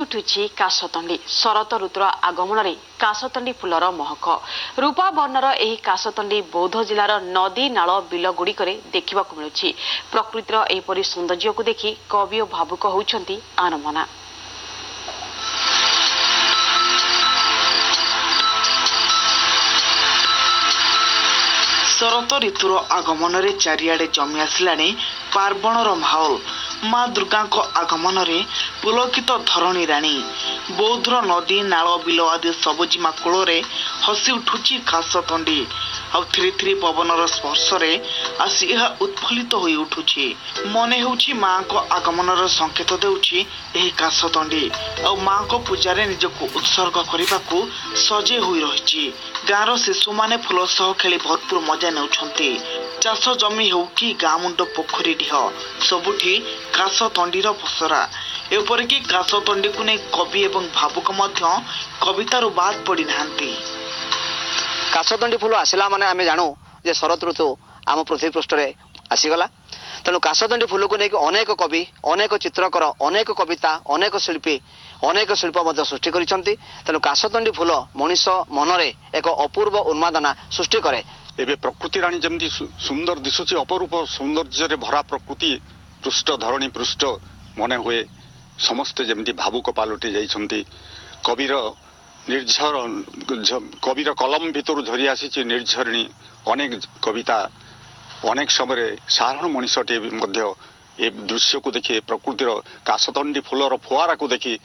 उठुछि काशतंडी शरत ऋतुर आगमन रे काशतंडी फुलर महक रूपा वर्णर एही काशतंडी बौद्ध जिलार नदी नाल बिल गुड़िकरे देखिबाकु मिलुछि। प्रकृतिर एहिपरि सौंदर्य को देखि कवि और भावुक होउछंती आनमना। शरत ऋतुर आगमन रे चारिआडे जमी आसिलानी पार्वणर माहौल। माँ दुर्गा आगमन रे पुलकित धरणी राणी बौद्धर नदी नाल बिल आदि सबुजिमा कूल हसी उठुची काशतंडी आ थ्री थ्री पवनर स्पर्श आसी यह उत्फुल्लित होई उठुची। मने होउची माँ को आगमनर संकेत देउची एही काशतंडी आ माँ को पूजारे निजको उत्सर्ग करने सजे होई रहिची। गाँर शिशु माने फूल सह खेली भरपूर मजा नेउछंती। चाष जमी हो कि गाँ मुंड पोखरी ढीह सबुठी काशतंडीर पसरा। एपरिकी काशतंडी को नहीं कवि एवं भावुक मध्य कवितारू बाद पड़ी नाहांती। काशतंडी फूल आसला माने आमे जानू जे शरत ऋतु आम पृथ्वी पृष्ठ रे आसीगला। तेणु काशतंडी फूल को लेकिन अनेक कवि अनेक चित्रकर अनेक कविता अनेक शिल्पी अनेक शिल्प मध्य सृष्टि करिसंती। तेणु काशतंडी फूल मनीष मनरे एक अपूर्व उन्मादना सृष्टि करे। एबे प्रकृति राणी जमती सुंदर दिशुची अपरूप सौंदर्य भरा प्रकृति पृष्ठ धरणी पृष्ठ मने हुए समस्ते जमती भावुक पालटि जाइछंती। कविर निर्झर कविर कलम भितर झरी आसी निर्झरणी अनेक कविता अनेक समय साधारण मनीषटे ए दृश्य को देखी प्रकृतिर काशतंडी फूलर फुआरा को देखी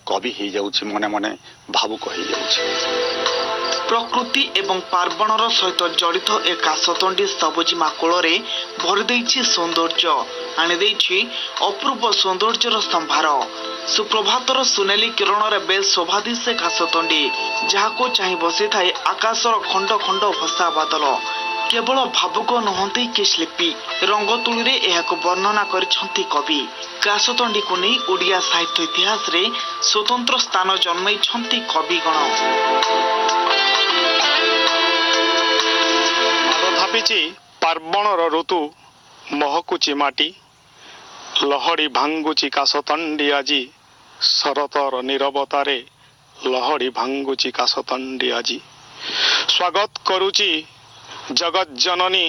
कवि हो जाउछि मने मने भावुक हो जाउछि। प्रकृति एवं पार्वणर सहित जड़ित ए काशतंडी सबुजिमा कूल भरी देइछि सौंदर्य आनी देइछि अपूर्व सौंदर्यर संभार। सुप्रभातर सुनेली किरण बेस शोभा दिशे काशतंडी जहाको चाहि बसी थाए आकाशर खंड खंड भसा बादल। केवल भावुक नुहंती कि शिल्पी रंग तुली एहाको वर्णना करिसंती कवि। काशतंडी को नहीं ओडिया साहित्य इतिहास रे स्वतंत्र स्थान जन्मैछंती कविगण। थापिछि पार्वणर ऋतु महकुची माटी लहड़ी भांगुची काशतंडी आजी शरतर नीरवतारे लहड़ी भांगुची काशतंडी आजी स्वागत करुची जगत जननी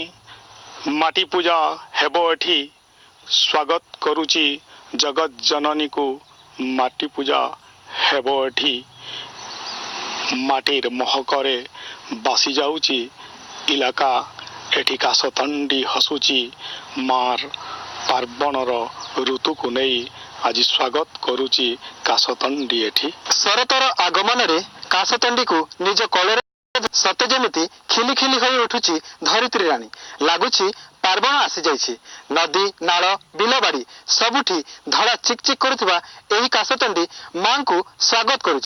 माटी पूजा हेबो एठी स्वागत करुची जगत जननी को माटी पूजा हेबो एठी माटीर महकरे बासी जाउची इलाका एठी काशतंडी हसुची मार पार्वणर ऋतु को नहीं आज स्वागत करुची काशतंडी एठी। शरतर आगमन रे काशतंडी को निज कलरे सत्य जमिति खिली खिली होई उठुची धरित्री राणी लागुची पार्वण आसी जाइछि। नदी नाल बिलबाड़ी सबुठी धड़ा चिक चिक करुथिबा एही काशतंडी मां को स्वागत करुछि।